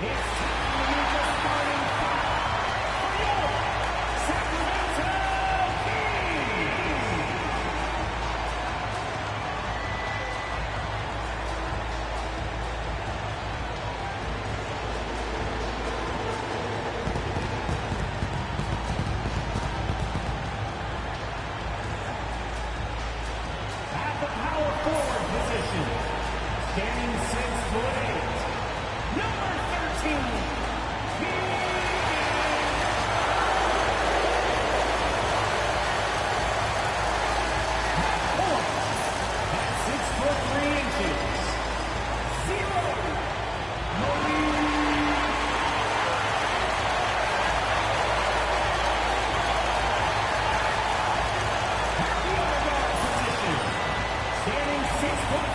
It's time to use the starting five for your Sacramento Kings. At the power forward position, standing 6'8", number 13, point at 6'3". 0. At the other guard position, standing 6'5",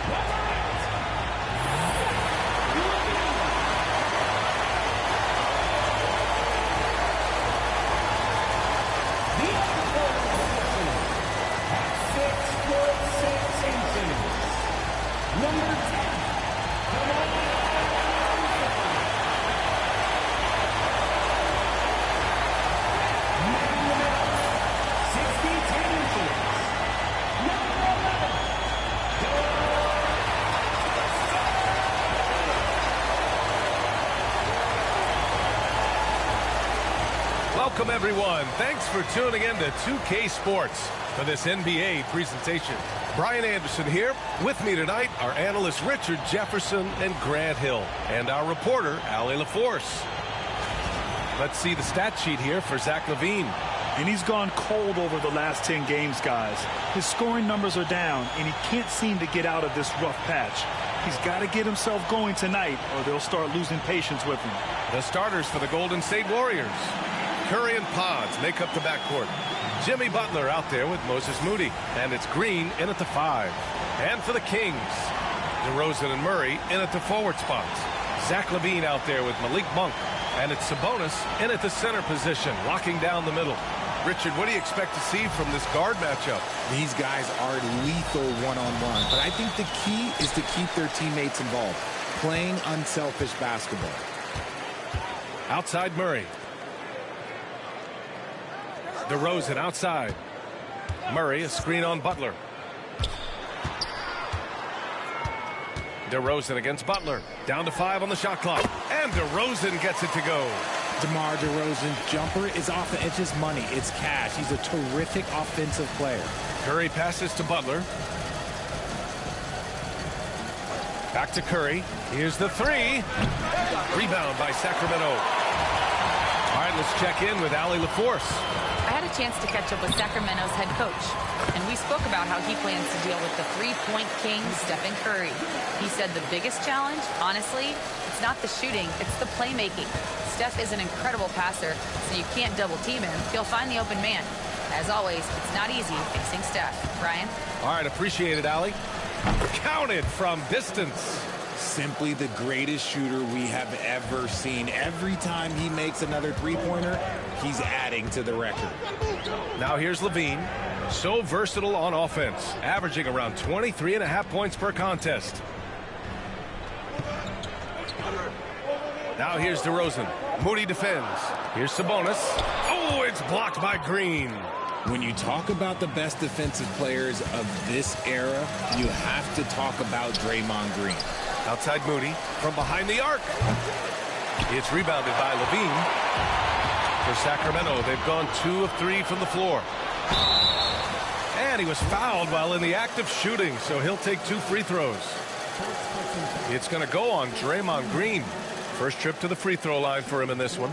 number 8, the other forward position at 6'6", number 10. Come on, man in the middle, 60 10", number 11. Welcome, everyone. Thanks for tuning in to 2K Sports for this NBA presentation. Brian Anderson here. With me tonight are analysts Richard Jefferson and Grant Hill, and our reporter, Allie LaForce. Let's see the stat sheet here for Zach LaVine. And he's gone cold over the last 10 games, guys. His scoring numbers are down, and he can't seem to get out of this rough patch. He's got to get himself going tonight, or they'll start losing patience with him. The starters for the Golden State Warriors. Curry and Pods make up the backcourt. Jimmy Butler out there with Moses Moody, and it's Green in at the 5. And for the Kings, DeRozan and Murray in at the forward spots. Zach LaVine out there with Malik Monk, and it's Sabonis in at the center position, locking down the middle. Richard, what do you expect to see from this guard matchup? These guys are lethal one-on-one, but I think the key is to keep their teammates involved, playing unselfish basketball. Outside Murray. DeRozan outside. Murray, a screen on Butler. DeRozan against Butler. Down to 5 on the shot clock. And DeRozan gets it to go. DeMar DeRozan's jumper is off. It's just money. It's cash. He's a terrific offensive player. Curry passes to Butler. Back to Curry. Here's the 3. Rebound by Sacramento. All right, let's check in with Allie LaForce. I had a chance to catch up with Sacramento's head coach, and we spoke about how he plans to deal with the three-point king, Stephen Curry. He said the biggest challenge, honestly, it's not the shooting, it's the playmaking. Steph is an incredible passer, so you can't double-team him. He'll find the open man. As always, it's not easy facing Steph. Brian? All right, appreciate it, Allie. Counted from distance. Simply the greatest shooter we have ever seen. Every time he makes another three-pointer, he's adding to the record. Now here's LaVine. So versatile on offense, averaging around 23.5 points per contest. Now here's DeRozan. Moody defends. Here's Sabonis. Oh, it's blocked by Green. When you talk about the best defensive players of this era, you have to talk about Draymond Green. Outside Moody from behind the arc. It's rebounded by LaVine. For Sacramento, they've gone 2 of 3 from the floor. And he was fouled while in the act of shooting, so he'll take 2 free throws. It's going to go on Draymond Green. First trip to the free throw line for him in this one.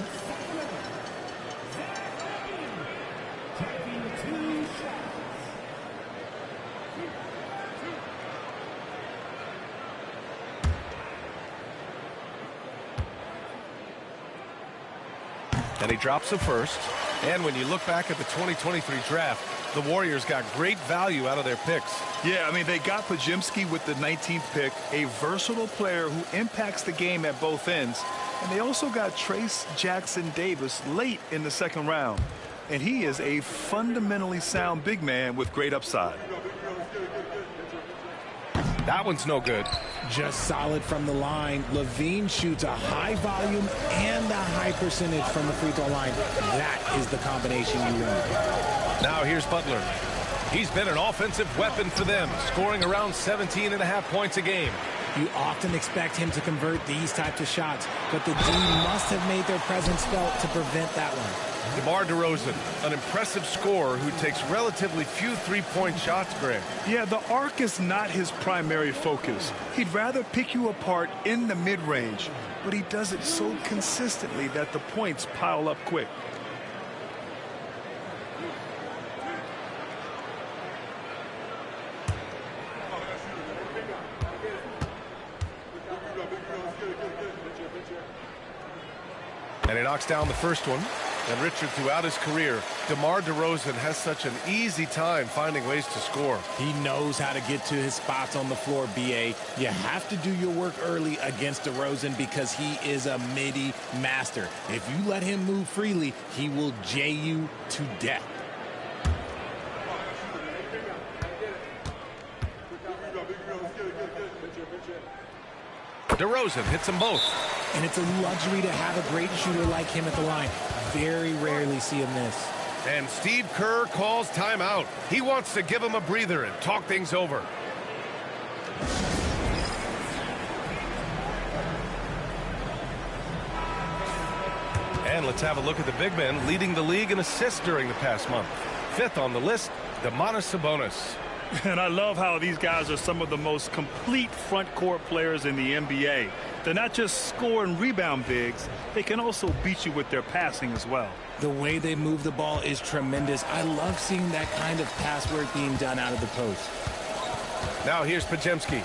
And he drops the first. And when you look back at the 2023 draft, the Warriors got great value out of their picks. Yeah, I mean, they got Podziemski with the 19th pick, a versatile player who impacts the game at both ends. And they also got Trace Jackson Davis late in the second round. And he is a fundamentally sound big man with great upside. That one's no good. Just solid from the line. Levine shoots a high volume and a high percentage from the free throw line. That is the combination you want. Now here's Butler. He's been an offensive weapon for them, scoring around 17.5 points a game. You often expect him to convert these types of shots, but the D must have made their presence felt to prevent that one. DeMar DeRozan, an impressive scorer who takes relatively few three-point shots, Greg. Yeah, the arc is not his primary focus. He'd rather pick you apart in the mid-range, but he does it so consistently that the points pile up quick. And he knocks down the first one. And Richard, throughout his career, DeMar DeRozan has such an easy time finding ways to score. He knows how to get to his spots on the floor, B.A. You have to do your work early against DeRozan because he is a midi master. If you let him move freely, he will J you to death. DeRozan hits them both. And it's a luxury to have a great shooter like him at the line. Very rarely see him miss. And Steve Kerr calls timeout. He wants to give him a breather and talk things over. And let's have a look at the big men leading the league in assists during the past month. Fifth on the list, Domantas Sabonis. And I love how these guys are some of the most complete front court players in the NBA. They're not just score and rebound bigs, they can also beat you with their passing as well. The way they move the ball is tremendous. I love seeing that kind of pass work being done out of the post. Now here's Podziemski.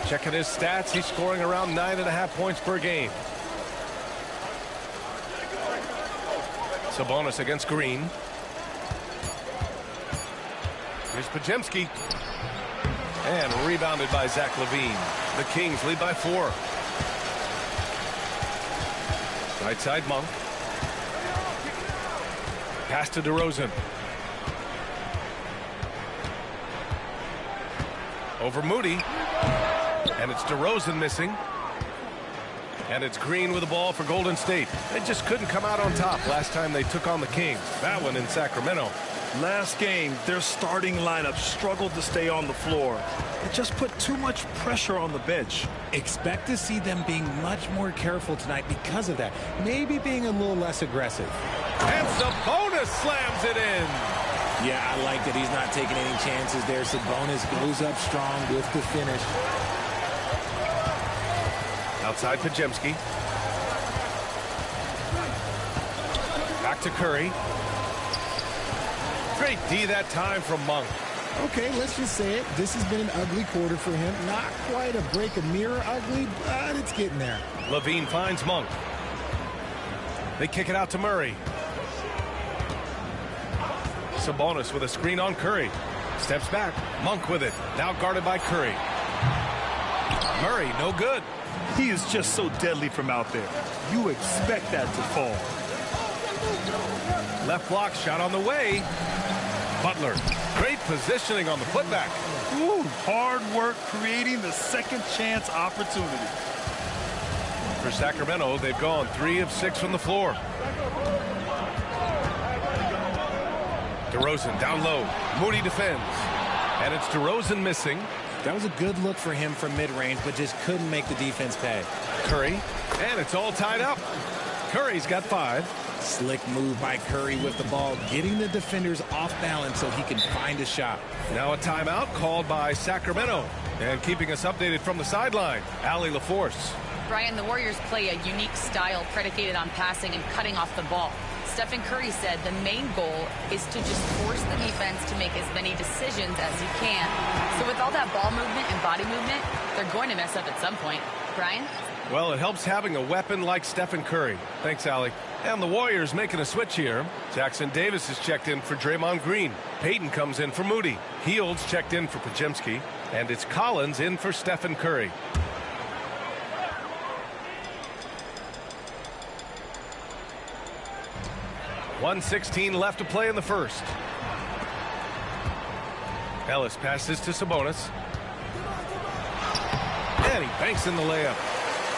Checking his stats, he's scoring around 9.5 points per game. Sabonis against Green. Here's Podziemski. And rebounded by Zach LaVine. The Kings lead by 4. Right side, Monk. Pass to DeRozan. Over Moody. And it's DeRozan missing. And it's Green with the ball for Golden State. They just couldn't come out on top last time they took on the Kings. That one in Sacramento. Last game, their starting lineup struggled to stay on the floor. It just put too much pressure on the bench. Expect to see them being much more careful tonight because of that. Maybe being a little less aggressive. And Sabonis slams it in. Yeah, I like that he's not taking any chances there. Sabonis goes up strong with the finish. Outside Podziemski. Back to Curry. Great D that time from Monk. Okay, let's just say it. This has been an ugly quarter for him. Not quite a break a mirror ugly, but it's getting there. LaVine finds Monk. They kick it out to Murray. Sabonis with a screen on Curry. Steps back. Monk with it. Now guarded by Curry. Murray, no good. He is just so deadly from out there. You expect that to fall. Left block shot on the way. Butler, great positioning on the putback. Ooh, hard work creating the second chance opportunity. For Sacramento, they've gone 3 of 6 from the floor. DeRozan down low. Moody defends. And it's DeRozan missing. That was a good look for him from mid-range, but just couldn't make the defense pay. Curry, and it's all tied up. Curry's got 5. Slick move by Curry with the ball, getting the defenders off balance so he can find a shot. Now a timeout called by Sacramento. And keeping us updated from the sideline, Allie LaForce. Brian, the Warriors play a unique style predicated on passing and cutting off the ball. Stephen Curry said the main goal is to just force the defense to make as many decisions as you can. So with all that ball movement and body movement, they're going to mess up at some point. Brian? Well, it helps having a weapon like Stephen Curry. Thanks, Allie. And the Warriors making a switch here. Jackson Davis is checked in for Draymond Green. Payton comes in for Moody. Hields checked in for Podziemski. And it's Collins in for Stephen Curry. .116 left to play in the first. Ellis passes to Sabonis. And he banks in the layup.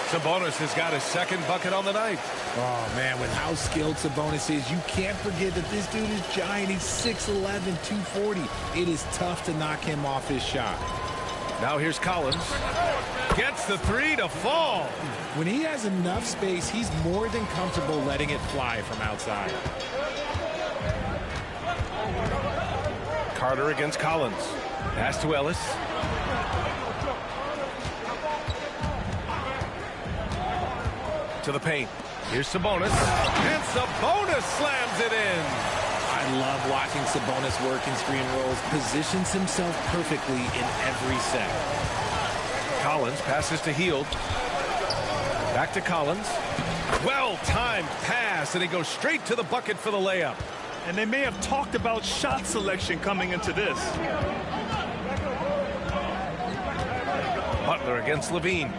Sabonis has got his second bucket on the night. Oh, man, with how skilled Sabonis is, you can't forget that this dude is giant. He's 6'11", 240. It is tough to knock him off his shot. Now here's Collins. Gets the three to fall. When he has enough space, he's more than comfortable letting it fly from outside. Carter against Collins. Pass to Ellis. To the paint. Here's Sabonis. And Sabonis slams it in. I love watching Sabonis work in screen rolls. Positions himself perfectly in every set. Collins passes to Hield. Back to Collins. Well-timed pass, and he goes straight to the bucket for the layup. And they may have talked about shot selection coming into this. Butler against Levine.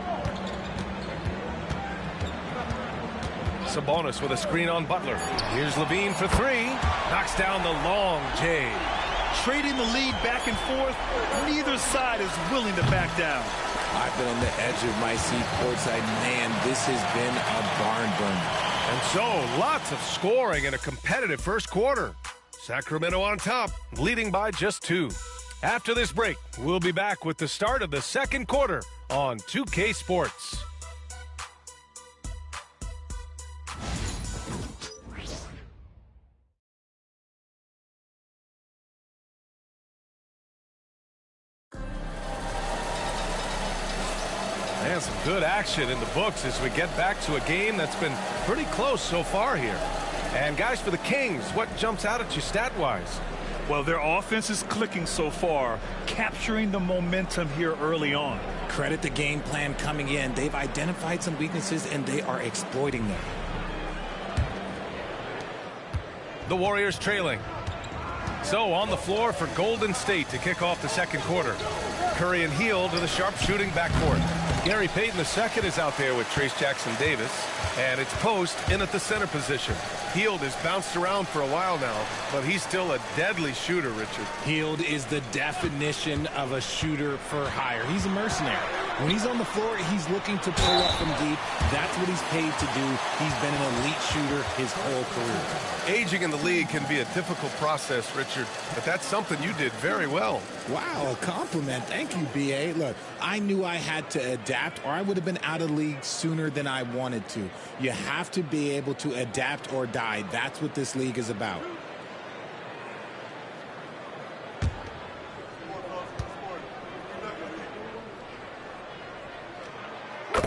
Sabonis with a screen on Butler. Here's Levine for three. Knocks down the long J. Trading the lead back and forth, neither side is willing to back down. I've been on the edge of my seat courtside. Man, this has been a barn burner. And so, lots of scoring in a competitive first quarter. Sacramento on top, leading by just 2. After this break, we'll be back with the start of the second quarter on 2K Sports. And some good action in the books as we get back to a game that's been pretty close so far here. And guys, for the Kings, what jumps out at you stat-wise? Well, their offense is clicking so far, capturing the momentum here early on. Credit the game plan coming in. They've identified some weaknesses, and they are exploiting them. The Warriors trailing. So on the floor for Golden State to kick off the second quarter. Curry and Hield to the sharpshooting backcourt. Gary Payton II is out there with Trace Jackson-Davis, and it's Post in at the center position. Hield has bounced around for a while now, but he's still a deadly shooter, Richard. Hield is the definition of a shooter for hire. He's a mercenary. When he's on the floor, he's looking to pull up from deep. That's what he's paid to do. He's been an elite shooter his whole career. Aging in the league can be a difficult process, Richard, but that's something you did very well. Wow, a compliment. Thank you, B.A. Look, I knew I had to adapt, or I would have been out of the league sooner than I wanted to. You have to be able to adapt or die. That's what this league is about.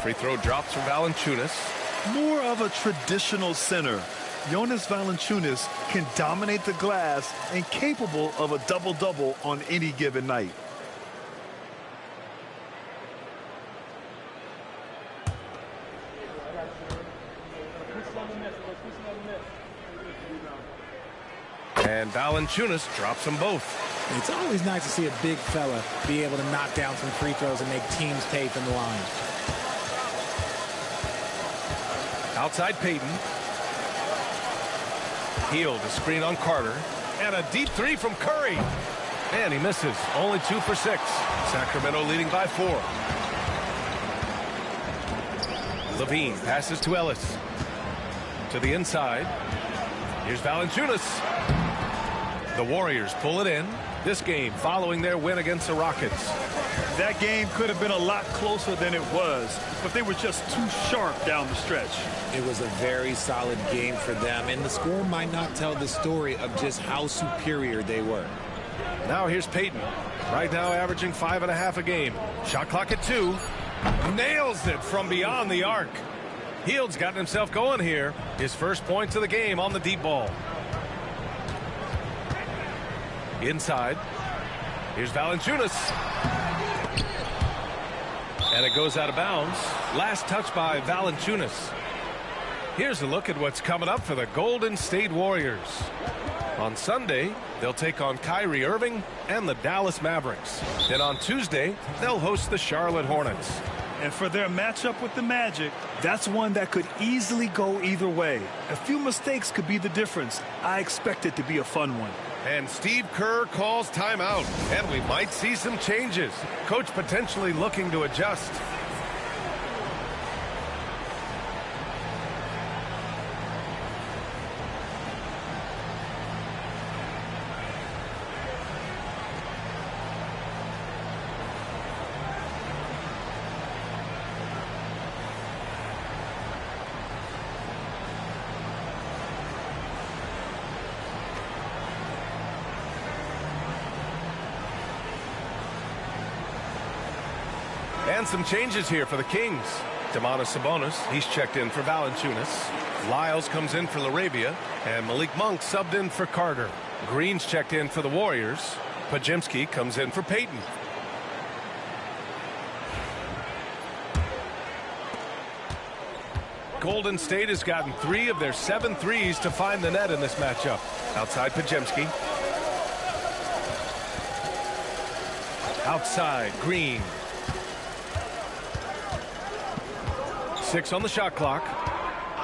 Free throw drops from Valanciunas. More of a traditional center. Jonas Valanciunas can dominate the glass and capable of a double-double on any given night. And Valanciunas drops them both. It's always nice to see a big fella be able to knock down some free throws and make teams pay from the line. Outside Payton. Hield, a screen on Carter. And a deep three from Curry. And he misses. Only 2 for 6. Sacramento leading by 4. Levine passes to Ellis. To the inside. Here's Valanciunas. The Warriors pull it in. This game following their win against the Rockets. That game could have been a lot closer than it was, but they were just too sharp down the stretch. It was a very solid game for them, and the score might not tell the story of just how superior they were. Now here's Payton. Right now averaging 5.5 a game. Shot clock at 2. Nails it from beyond the arc. Hield's gotten himself going here. His first points of the game on the deep ball. Inside. Here's Valanciunas. And it goes out of bounds. Last touch by Valanciunas. Here's a look at what's coming up for the Golden State Warriors. On Sunday, they'll take on Kyrie Irving and the Dallas Mavericks. Then on Tuesday, they'll host the Charlotte Hornets. And for their matchup with the Magic, that's one that could easily go either way. A few mistakes could be the difference. I expect it to be a fun one. And Steve Kerr calls timeout. And we might see some changes. Coach potentially looking to adjust. And some changes here for the Kings. Domantas Sabonis, he's checked in for Valanciunas. Lyles comes in for Larabia. And Malik Monk subbed in for Carter. Green's checked in for the Warriors. Pajimski comes in for Payton. Golden State has gotten 3 of their 7 threes to find the net in this matchup. Outside Pajimski. Outside Green. 6 on the shot clock.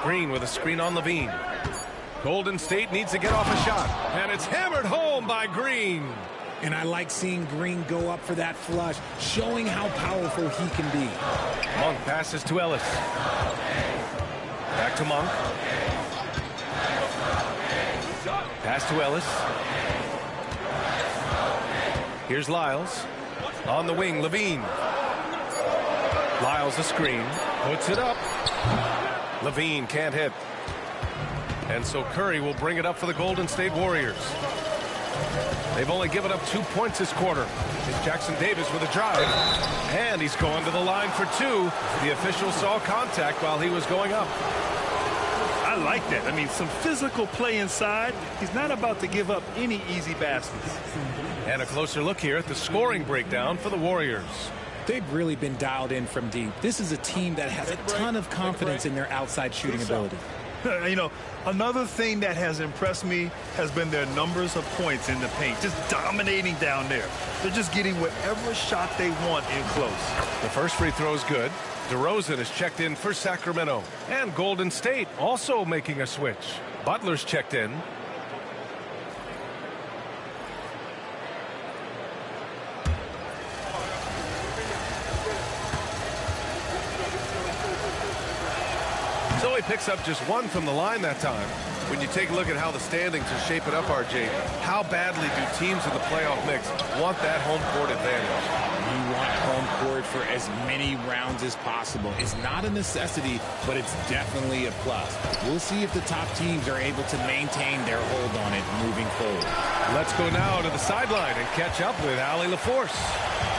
Green with a screen on Levine. Golden State needs to get off a shot. And it's hammered home by Green. And I like seeing Green go up for that flush, showing how powerful he can be. Monk passes to Ellis. Back to Monk. Pass to Ellis. Here's Lyles. On the wing, Levine. Lyles a screen. Puts it up. Levine can't hit. And so Curry will bring it up for the Golden State Warriors. They've only given up 2 points this quarter. It's Jackson Davis with a drive. And he's going to the line for 2. The official saw contact while he was going up. I like that. I mean, some physical play inside. He's not about to give up any easy baskets. And a closer look here at the scoring breakdown for the Warriors. They've really been dialed in from deep. This is a team that has a ton of confidence in their outside shooting ability. You know, another thing that has impressed me has been their numbers of points in the paint, just dominating down there. They're just getting whatever shot they want in close. The first free throw is good. DeRozan is checked in for Sacramento. And Golden State also making a switch. Butler's checked in. So he picks up just 1 from the line that time. When you take a look at how the standings are shaping up, RJ, how badly do teams in the playoff mix want that home court advantage? You want home court for as many rounds as possible. It's not a necessity, but it's definitely a plus. We'll see if the top teams are able to maintain their hold on it moving forward. Let's go now to the sideline and catch up with Allie LaForce.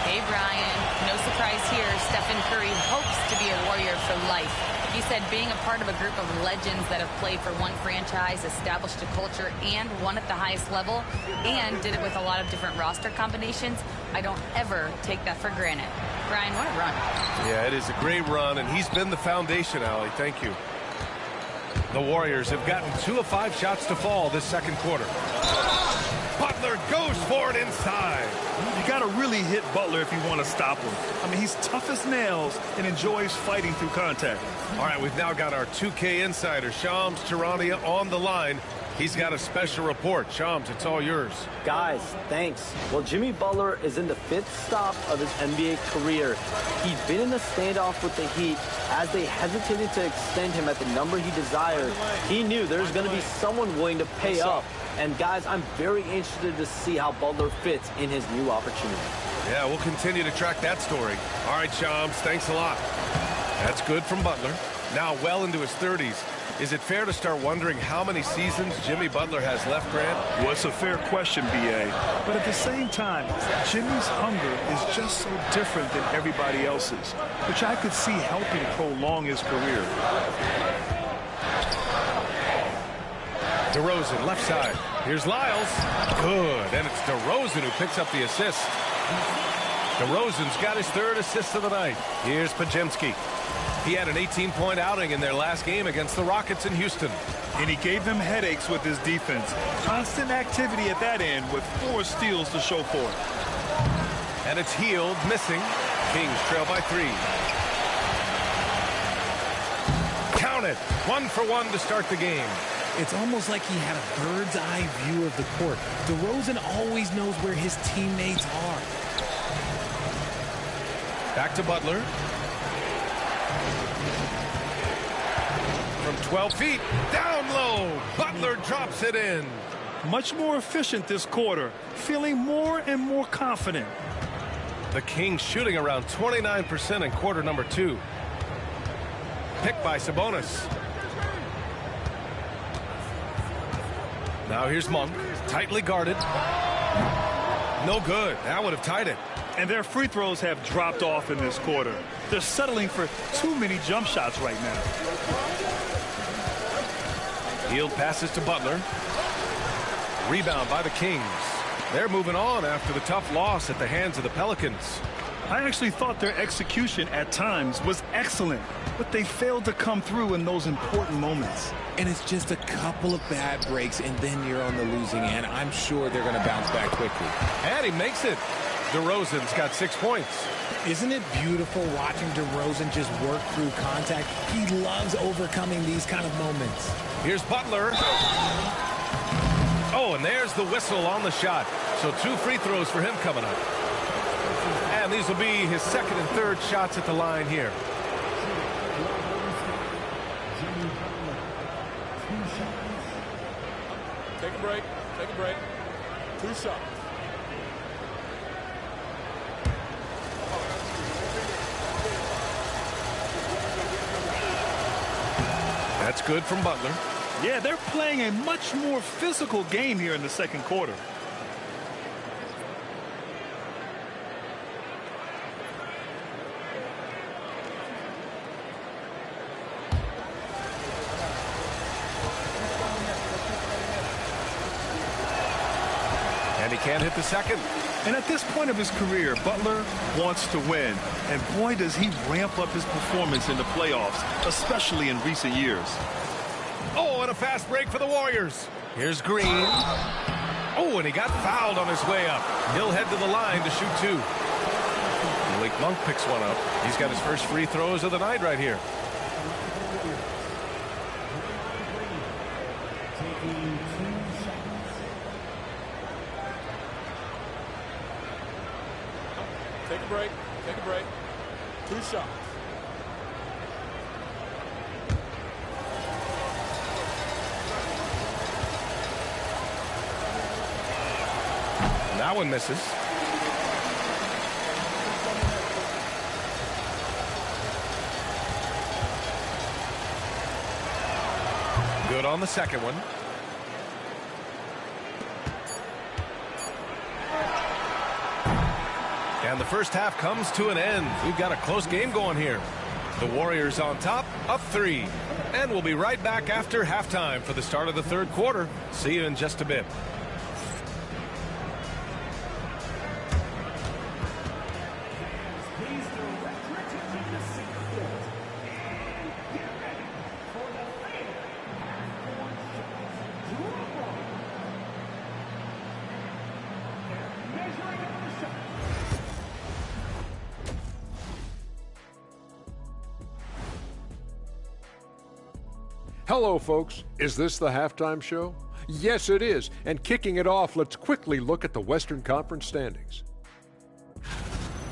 Hey, Brian. No surprise here. Stephen Curry hopes to be a Warrior for life. He said being a part of a group of legends that have played for one franchise, established a culture, and won at the highest level, and did it with a lot of different roster combinations, I don't ever take that for granted. Brian, what a run. Yeah, it is a great run, and he's been the foundation, Allie. Thank you. The Warriors have gotten 2 of 5 shots to fall this second quarter. Butler goes for it inside. You got to really hit Butler if you want to stop him. I mean, he's tough as nails and enjoys fighting through contact. All right, we've now got our 2K insider, Shams Charania, on the line. He's got a special report. Shams, it's all yours. Guys, thanks. Well, Jimmy Butler is in the 5th stop of his NBA career. He'd been in a standoff with the Heat as they hesitated to extend him at the number he desired. He knew there's going to be someone willing to pay up. And, guys, I'm very interested to see how Butler fits in his new opportunity. Yeah, we'll continue to track that story. All right, Shams, thanks a lot. That's good from Butler. Now well into his 30s. Is it fair to start wondering how many seasons Jimmy Butler has left, Grant? Well, it's a fair question, B.A. But at the same time, Jimmy's hunger is just so different than everybody else's, which I could see helping prolong his career. DeRozan, left side. Here's Lyles. Good. And it's DeRozan who picks up the assist. DeRozan's got his 3rd assist of the night. Here's Pajimski. He had an 18-point outing in their last game against the Rockets in Houston. And he gave them headaches with his defense. Constant activity at that end with 4 steals to show for it. And it's Hield missing. Kings trail by 3. Count it. 1 for 1 to start the game. It's almost like he had a bird's-eye view of the court. DeRozan always knows where his teammates are. Back to Butler. From 12 feet, down low. Butler drops it in. Much more efficient this quarter, feeling more and more confident. The Kings shooting around 29% in quarter number 2. Picked by Sabonis. Now here's Monk, tightly guarded. No good. That would have tied it. And their free throws have dropped off in this quarter. They're settling for too many jump shots right now. Hield passes to Butler. Rebound by the Kings. They're moving on after the tough loss at the hands of the Pelicans. I actually thought their execution at times was excellent, but they failed to come through in those important moments. And it's just a couple of bad breaks, and then you're on the losing end. I'm sure they're going to bounce back quickly. And he makes it. DeRozan's got 6 points. Isn't it beautiful watching DeRozan just work through contact? He loves overcoming these kind of moments. Here's Butler. Oh, and there's the whistle on the shot. So 2 free throws for him coming up. And these will be his second and third shots at the line here. Take a break. Take a break. 2 shots. That's good from Butler. Yeah, they're playing a much more physical game here in the second quarter. And he can't hit the second. And at this point of his career, Butler wants to win. And boy, does he ramp up his performance in the playoffs, especially in recent years. Oh, and a fast break for the Warriors. Here's Green. Oh, and he got fouled on his way up. He'll head to the line to shoot 2. Malik Monk picks one up. He's got his first free throws of the night right here. Take a break. Take a break. 2 shots. That one misses. Good on the second one. And the first half comes to an end. We've got a close game going here. The Warriors on top, up 3. And we'll be right back after halftime for the start of the third quarter. See you in just a bit. Hello, folks. Is this the halftime show? Yes, it is. And kicking it off, let's quickly look at the Western Conference standings.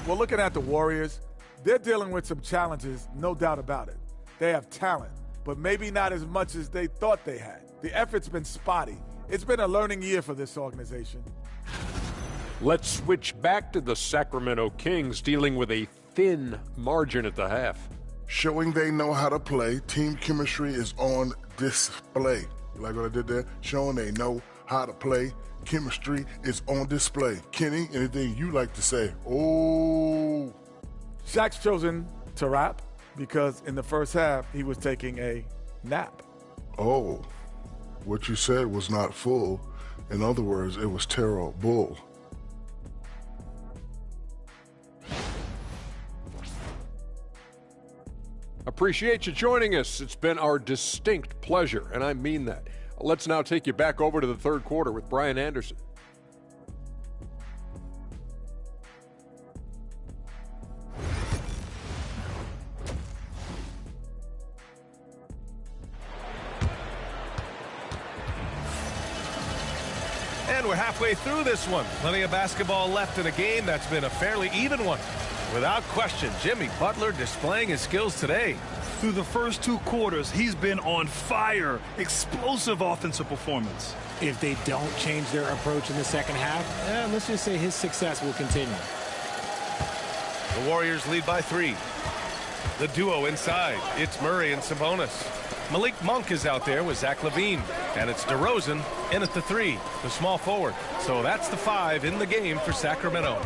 Well, looking at the Warriors, they're dealing with some challenges, no doubt about it. They have talent, but maybe not as much as they thought they had. The effort's been spotty. It's been a learning year for this organization. Let's switch back to the Sacramento Kings, dealing with a thin margin at the half. Showing they know how to play. Team chemistry is on display. You like what I did there? Showing they know how to play. Chemistry is on display. Kenny, anything you like to say? Oh. Shaq's chosen to rap because in the first half, he was taking a nap. Oh. What you said was not full. In other words, it was terrible. Appreciate you joining us. It's been our distinct pleasure, and I mean that. Let's now take you back over to the third quarter with Brian Anderson. And we're halfway through this one. Plenty of basketball left in a game that's been a fairly even one. Without question, Jimmy Butler displaying his skills today. Through the first 2 quarters, he's been on fire. Explosive offensive performance. If they don't change their approach in the second half, let's just say his success will continue. The Warriors lead by 3. The duo inside. It's Murray and Sabonis. Malik Monk is out there with Zach LaVine. And it's DeRozan in at the 3, the small forward. So that's the 5 in the game for Sacramento.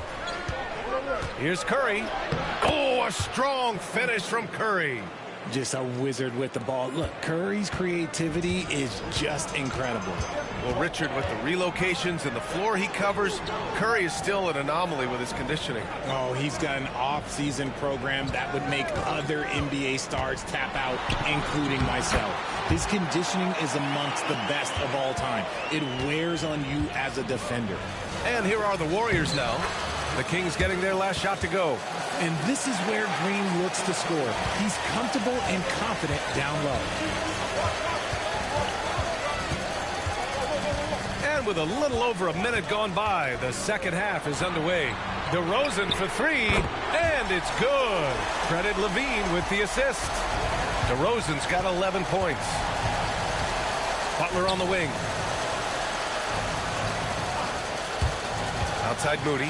Here's Curry. Oh, a strong finish from Curry. Just a wizard with the ball. Look, Curry's creativity is just incredible. Well, Richard, with the relocations and the floor he covers, Curry is still an anomaly with his conditioning. Oh, he's got an off-season program that would make other NBA stars tap out, including myself. His conditioning is amongst the best of all time. It wears on you as a defender. And here are the Warriors now. The Kings getting their last shot to go. And this is where Green looks to score. He's comfortable and confident down low. And with a little over a minute gone by, the second half is underway. DeRozan for three, and it's good. Credit Levine with the assist. DeRozan's got 11 points. Butler on the wing. Outside Moody.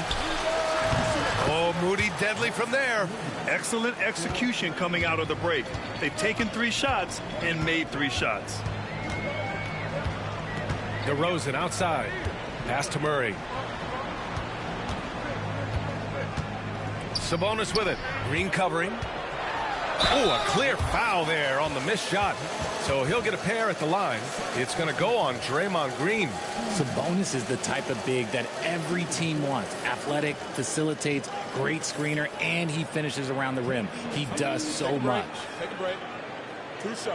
Oh, Moody deadly from there. Excellent execution coming out of the break. They've taken 3 shots and made 3 shots. DeRozan outside. Pass to Murray. Sabonis with it. Green covering. Oh, a clear foul there on the missed shot. So he'll get a pair at the line. It's going to go on Draymond Green. Sabonis is the type of big that every team wants. Athletic, facilitates, great screener, and he finishes around the rim. He does so much. Take a break. 2 shots.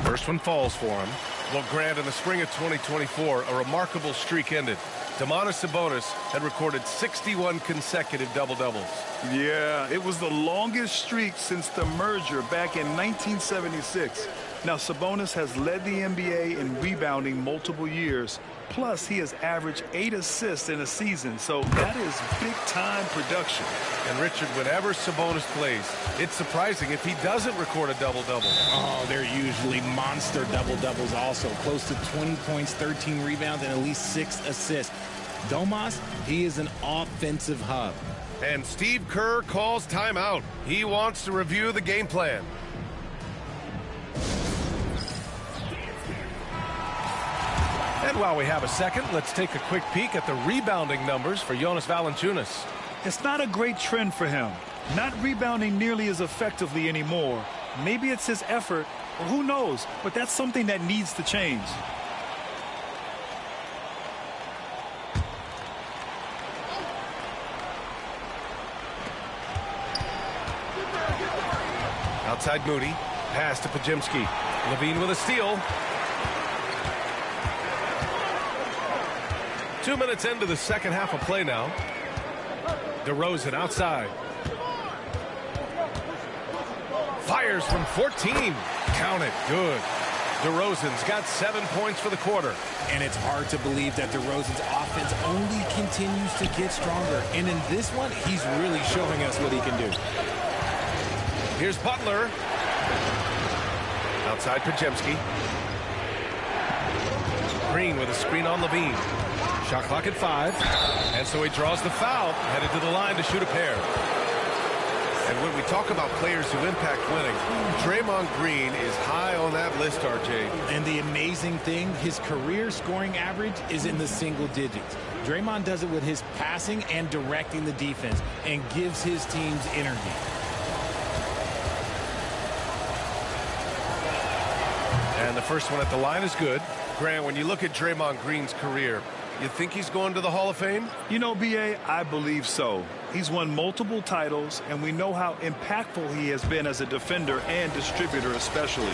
First one falls for him. Well, Grant, in the spring of 2024, a remarkable streak ended. Domantas Sabonis had recorded 61 consecutive double-doubles. Yeah, it was the longest streak since the merger back in 1976. Now, Sabonis has led the NBA in rebounding multiple years. Plus, he has averaged 8 assists in a season, so that is big-time production. And, Richard, whenever Sabonis plays, it's surprising if he doesn't record a double-double. Oh, they're usually monster double-doubles also. Close to 20 points, 13 rebounds, and at least 6 assists. Domas, he is an offensive hub. And Steve Kerr calls timeout. He wants to review the game plan. And while we have a second, let's take a quick peek at the rebounding numbers for Jonas Valanciunas. It's not a great trend for him. Not rebounding nearly as effectively anymore. Maybe it's his effort, or who knows, but that's something that needs to change. Outside Moody. Pass to Pajimski. Levine with a steal. 2 minutes into the second half of play now. DeRozan outside. Fires from 14. Count it. Good. DeRozan's got 7 points for the quarter. And it's hard to believe that DeRozan's offense only continues to get stronger. And in this one, he's really showing us what he can do. Here's Butler. Outside Pajemski. Green with a screen on Levine. Shot clock at 5. And so he draws the foul, headed to the line to shoot a pair. And when we talk about players who impact winning, Draymond Green is high on that list, RJ. And the amazing thing, his career scoring average is in the single digits. Draymond does it with his passing and directing the defense and gives his teams energy. And the first one at the line is good. Grant, when you look at Draymond Green's career, you think he's going to the Hall of Fame? You know, B.A., I believe so. He's won multiple titles, and we know how impactful he has been as a defender and distributor especially.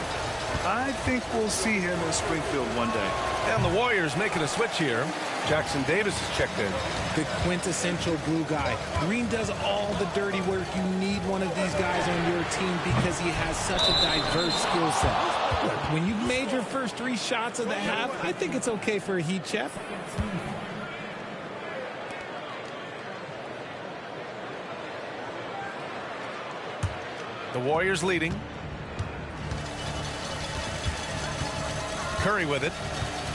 I think we'll see him in Springfield one day. And the Warriors making a switch here. Jackson Davis is checked in. The quintessential glue guy. Green does all the dirty work. You need one of these guys on your team because he has such a diverse skill set. Look, when you've made your first 3 shots of the half, I think it's okay for a Heat chef. The Warriors leading. Curry with it.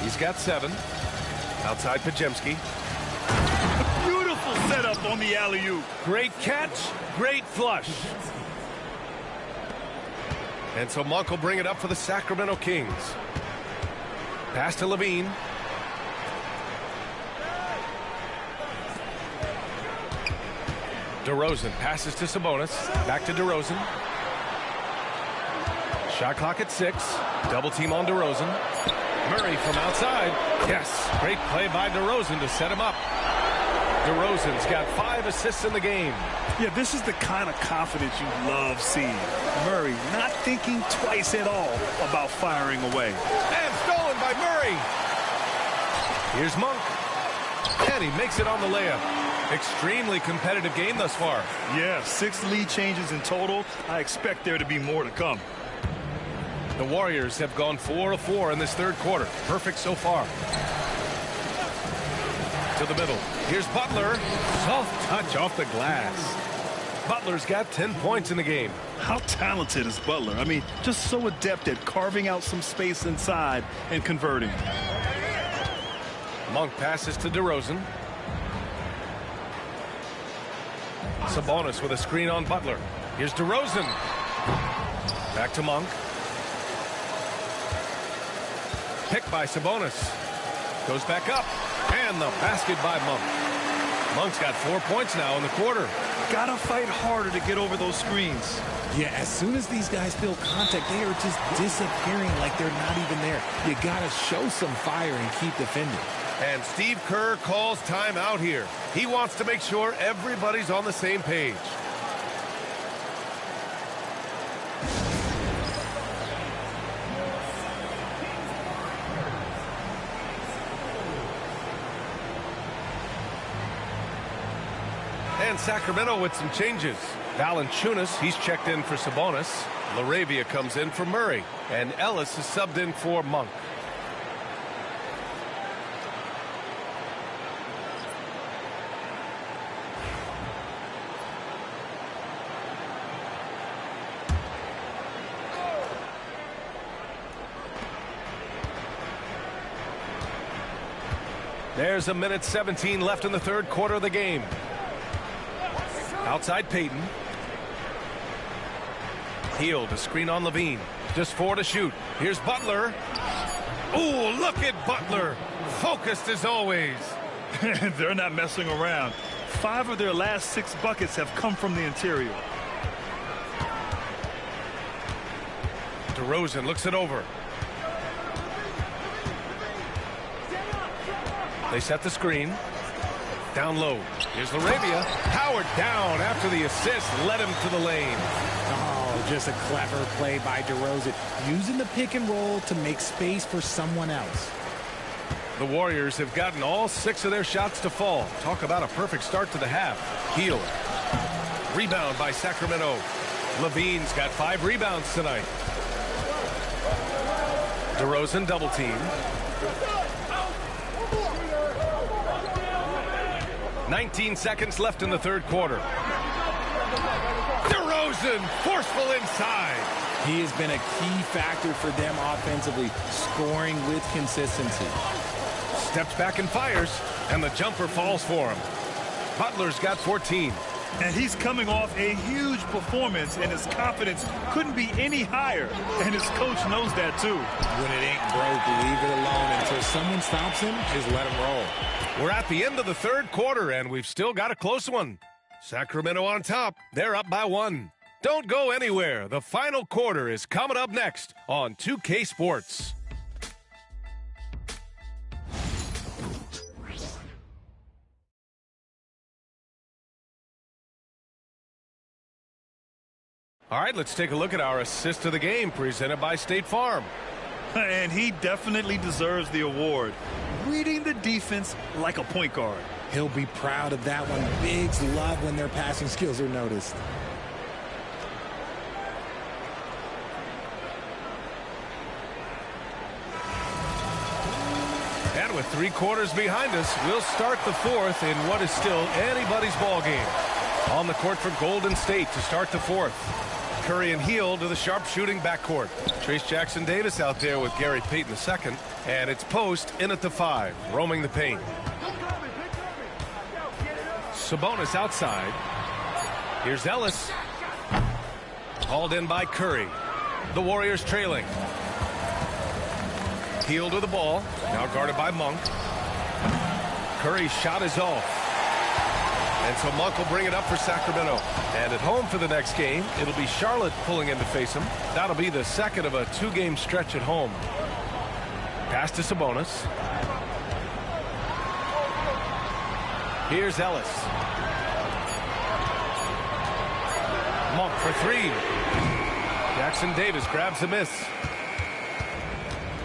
He's got 7. Outside Pajemski. Beautiful setup on the alley-oop. Great catch, great flush. And so Monk will bring it up for the Sacramento Kings. Pass to Levine. DeRozan passes to Sabonis. Back to DeRozan. Shot clock at 6. Double team on DeRozan. Murray from outside. Yes, great play by DeRozan to set him up. DeRozan's got 5 assists in the game. Yeah, this is the kind of confidence you love seeing. Murray not thinking twice at all about firing away. And stolen by Murray. Here's Monk. And he makes it on the layup. Extremely competitive game thus far. Yeah, 6 lead changes in total. I expect there to be more to come. The Warriors have gone 4 of 4 in this third quarter. Perfect so far. To the middle. Here's Butler. Soft touch off the glass. Butler's got 10 points in the game. How talented is Butler? I mean, just so adept at carving out some space inside and converting. Monk passes to DeRozan. Sabonis with a screen on Butler. Here's DeRozan. Back to Monk. Picked by Sabonis. Goes back up. And the basket by Monk. Monk's got 4 points now in the quarter. Gotta fight harder to get over those screens. Yeah, as soon as these guys feel contact, they are just disappearing like they're not even there. You gotta show some fire and keep defending. And Steve Kerr calls timeout here. He wants to make sure everybody's on the same page. And Sacramento with some changes. Valanciunas, he's checked in for Sabonis. LaRavia comes in for Murray. And Ellis is subbed in for Monk. There's a minute 17 left in the third quarter of the game. Outside Payton. Hield, a screen on Levine. Just 4 to shoot. Here's Butler. Ooh, look at Butler. Focused as always. They're not messing around. 5 of their last 6 buckets have come from the interior. DeRozan looks it over. They set the screen. Down low. Here's LaRavia. Howard down after the assist. Led him to the lane. Oh, just a clever play by DeRozan. Using the pick and roll to make space for someone else. The Warriors have gotten all 6 of their shots to fall. Talk about a perfect start to the half. Hield. Rebound by Sacramento. Levine's got 5 rebounds tonight. DeRozan double team. 19 seconds left in the third quarter. DeRozan, forceful inside. He has been a key factor for them offensively, scoring with consistency. Steps back and fires, and the jumper falls for him. Butler's got 14. And he's coming off a huge performance, and his confidence couldn't be any higher. And his coach knows that, too. When it ain't broke, leave it alone. Until someone stops him, just let him roll. We're at the end of the third quarter, and we've still got a close one. Sacramento on top. They're up by 1. Don't go anywhere. The final quarter is coming up next on 2K Sports. All right, let's take a look at our assist of the game presented by State Farm. And he definitely deserves the award. Reading the defense like a point guard. He'll be proud of that one. Bigs love when their passing skills are noticed. And with 3 quarters behind us, we'll start the fourth in what is still anybody's ball game. On the court for Golden State to start the fourth. Curry and Hield to the sharpshooting backcourt. Trace Jackson-Davis out there with Gary Payton II. And it's Post in at the 5, roaming the paint. Sabonis outside. Here's Ellis. Hauled in by Curry. The Warriors trailing. Heel to the ball. Now guarded by Monk. Curry's shot is off. And so Monk will bring it up for Sacramento. And at home for the next game, it'll be Charlotte pulling in to face him. That'll be the second of a two-game stretch at home. Pass to Sabonis. Here's Ellis. Monk for three. Jackson Davis grabs the miss.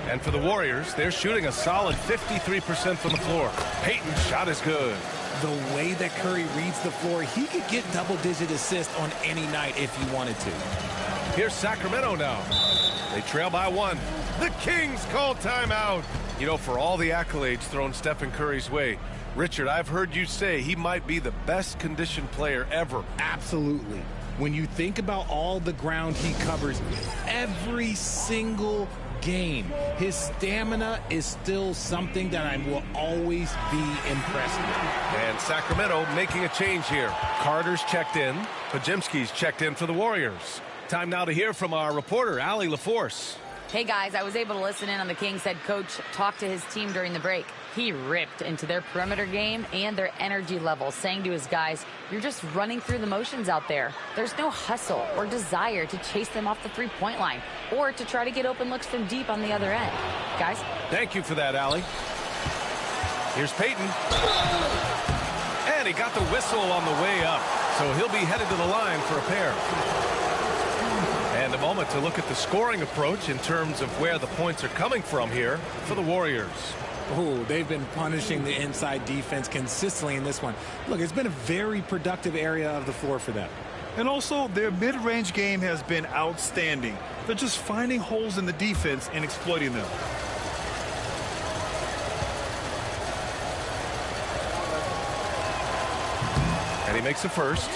And for the Warriors, they're shooting a solid 53% from the floor. Payton's shot is good. The way that Curry reads the floor, he could get double-digit assists on any night if he wanted to. Here's Sacramento now. They trail by one. The Kings call timeout. You know, for all the accolades thrown Stephen Curry's way, Richard, I've heard you say he might be the best conditioned player ever. Absolutely. When you think about all the ground he covers every single game, his stamina is still something that I will always be impressed with. And Sacramento making a change here. Carter's checked in. Pajemski's checked in for the Warriors. Time now to hear from our reporter, Allie LaForce. Hey, guys, I was able to listen in on the Kings head coach talk to his team during the break. He ripped into their perimeter game and their energy level, saying to his guys, you're just running through the motions out there. There's no hustle or desire to chase them off the three-point line or to try to get open looks from deep on the other end. Guys? Thank you for that, Allie. Here's Payton. And he got the whistle on the way up, so he'll be headed to the line for a pair. And a moment to look at the scoring approach in terms of where the points are coming from here for the Warriors. Oh, they've been punishing the inside defense consistently in this one. Look, it's been a very productive area of the floor for them. And also, their mid-range game has been outstanding. They're just finding holes in the defense and exploiting them. And he makes the first.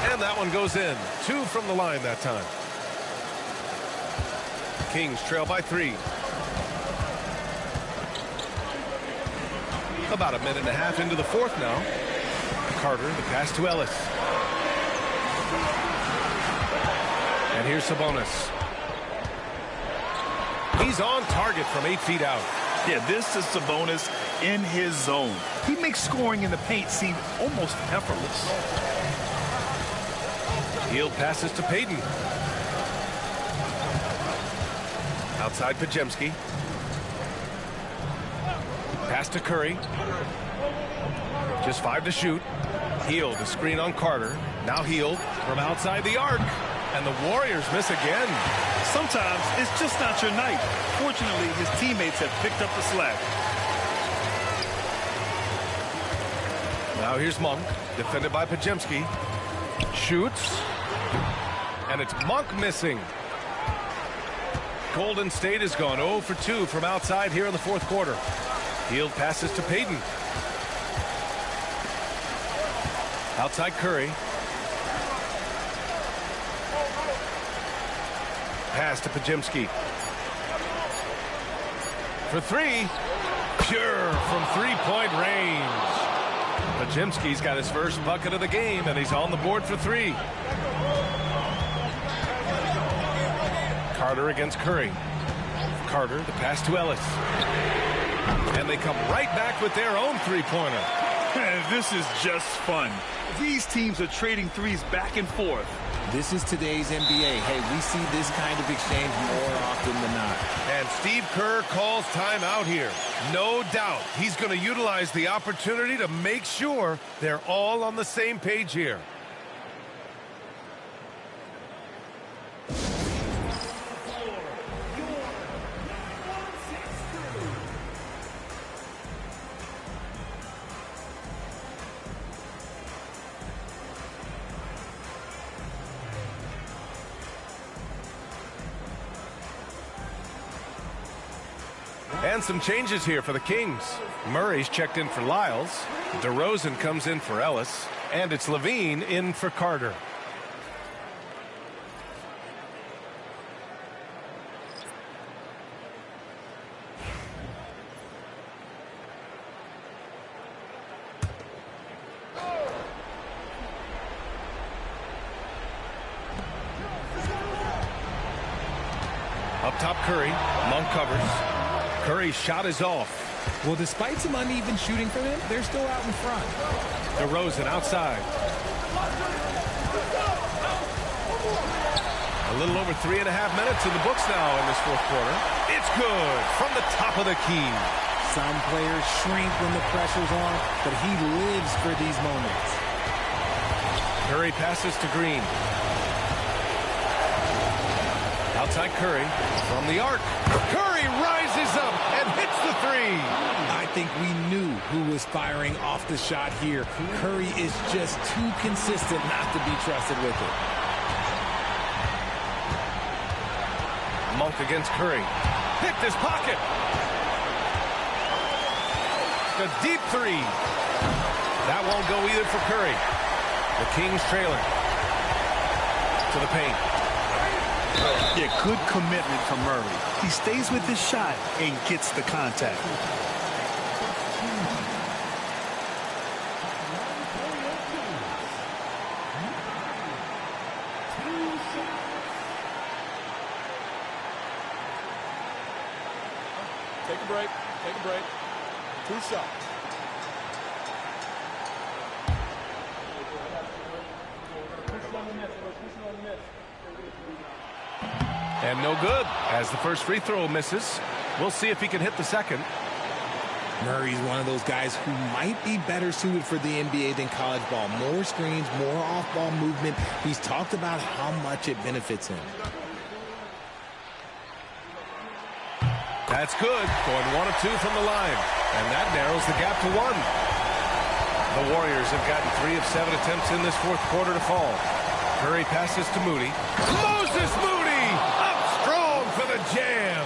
And that one goes in. 2 from the line that time. Kings trail by 3. About a minute and a half into the fourth now. Carter, the pass to Ellis. And here's Sabonis. He's on target from 8 feet out. Yeah, this is Sabonis in his zone. He makes scoring in the paint seem almost effortless. Hield passes to Payton. Outside Pajemski. Pass to Curry. Just 5 to shoot. Hield, the screen on Carter. Now Hield from outside the arc. And the Warriors miss again. Sometimes it's just not your night. Fortunately, his teammates have picked up the slack. Now here's Monk, defended by Pajemski. Shoots. And it's Monk missing. Golden State has gone 0 for 2 from outside here in the fourth quarter. Hield passes to Payton. Outside Curry. Pass to Pajemski. For 3. Pure from three-point range. Pajemski's got his first bucket of the game, and he's on the board for 3. Carter against Curry. Carter, the pass to Ellis. And they come right back with their own three-pointer. This is just fun. These teams are trading threes back and forth. This is today's NBA. Hey, we see this kind of exchange more often than not. And Steve Kerr calls timeout here. No doubt he's going to utilize the opportunity to make sure they're all on the same page here. And some changes here for the Kings. Murray's checked in for Lyles. DeRozan comes in for Ellis. And it's Levine in for Carter. Up top, Curry. Monk covers. Curry's shot is off. Well, despite some uneven shooting for them, they're still out in front. DeRozan outside. A little over 3.5 minutes in the books now in this fourth quarter. It's good from the top of the key. Some players shrink when the pressure's on, but he lives for these moments. Curry passes to Green. Outside Curry from the arc. Curry rises up and hits the three. I think we knew who was firing off the shot here. Curry is just too consistent not to be trusted with it. Monk against Curry. Picked his pocket. The deep three. That won't go either for Curry. The Kings trailing. To the paint. Yeah, good commitment from Murray. He stays with his shot and gets the contact. Take a break. Take a break. 2 shots. And no good as the first free throw misses. We'll see if he can hit the second. Murray's one of those guys who might be better suited for the NBA than college ball. More screens, more off-ball movement. He's talked about how much it benefits him. That's good. Going 1 of 2 from the line. And that narrows the gap to 1. The Warriors have gotten 3 of 7 attempts in this fourth quarter to fall. Curry passes to Moody. Moses Moody up strong for the jam.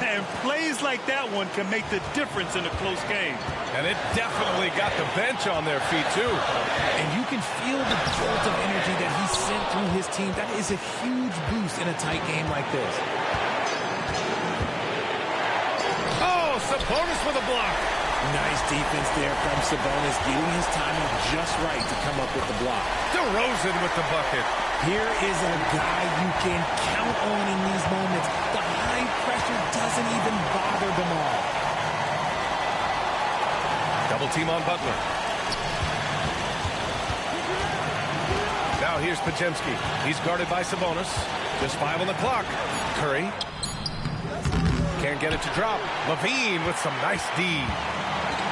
And plays like that one can make the difference in a close game. And it definitely got the bench on their feet, too. And you can feel the jolt of energy that he sent through his team. That is a huge boost in a tight game like this. Oh, Sabonis with a block. Nice defense there from Sabonis, getting his timing just right to come up with the block. DeRozan with the bucket. Here is a guy you can count on in these moments. The high pressure doesn't even bother them all. Double team on Butler. Now here's Podziemski. He's guarded by Sabonis. Just 5 on the clock. Curry. Can't get it to drop. Levine with some nice D.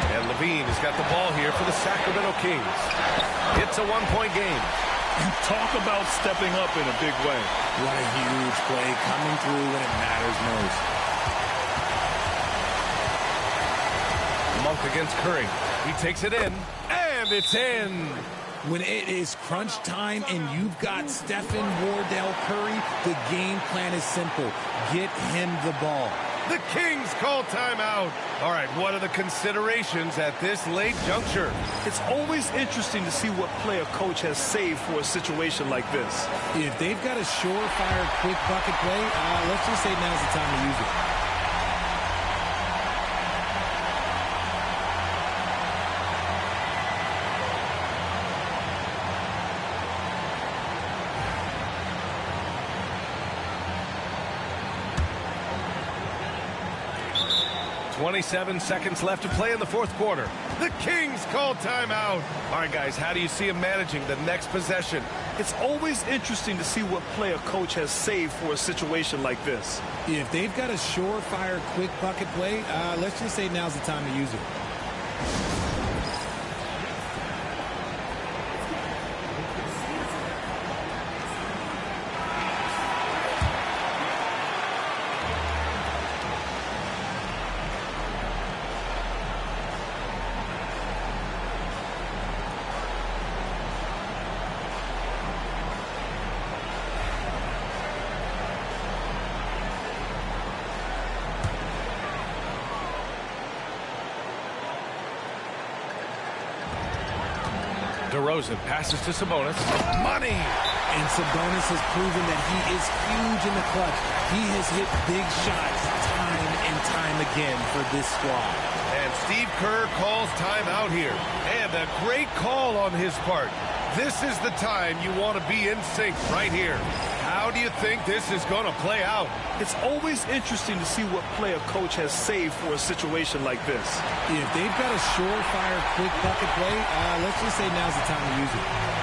And Levine has got the ball here for the Sacramento Kings. It's a 1-point game. Talk about stepping up in a big way. What a huge play coming through when it matters most. Monk against Curry. He takes it in, and it's in. When it is crunch time and you've got Stephen Wardell Curry, the game plan is simple. Get him the ball. The Kings call timeout. All right, what are the considerations at this late juncture? It's always interesting to see what play a coach has saved for a situation like this. If they've got a surefire quick bucket play, let's just say now's the time to use it. 27 seconds left to play in the fourth quarter. The Kings call timeout. All right, guys, how do you see him managing the next possession? It's always interesting to see what play a coach has saved for a situation like this. If they've got a surefire quick bucket play, let's just say now's the time to use it. DeRozan passes to Sabonis. Money! And Sabonis has proven that he is huge in the clutch. He has hit big shots time and time again for this squad. And Steve Kerr calls timeout here. And a great call on his part. This is the time you want to be in sync right here. How do you think this is going to play out? It's always interesting to see what play a coach has saved for a situation like this. If they've got a surefire, quick bucket play, let's just say now's the time to use it.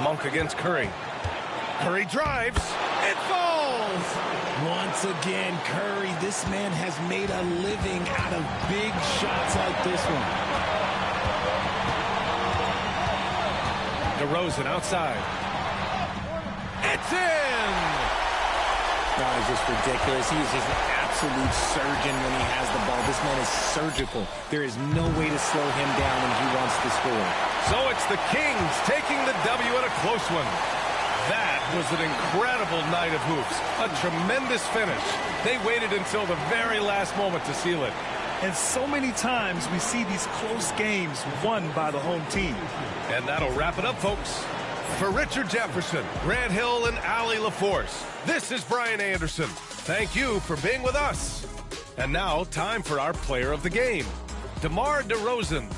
Monk against Curry. Curry drives. It falls. Once again, Curry, this man has made a living out of big shots like this one. DeRozan outside. It's in! That is just ridiculous. He is just an absolute surgeon when he has the ball. This man is surgical. There is no way to slow him down when he wants to score. So it's the Kings taking the W in a close one. That was an incredible night of hoops. A tremendous finish. They waited until the very last moment to seal it. And so many times we see these close games won by the home team. And that'll wrap it up, folks. For Richard Jefferson, Grant Hill, and Allie LaForce, this is Brian Anderson. Thank you for being with us. And now, time for our player of the game. DeMar DeRozan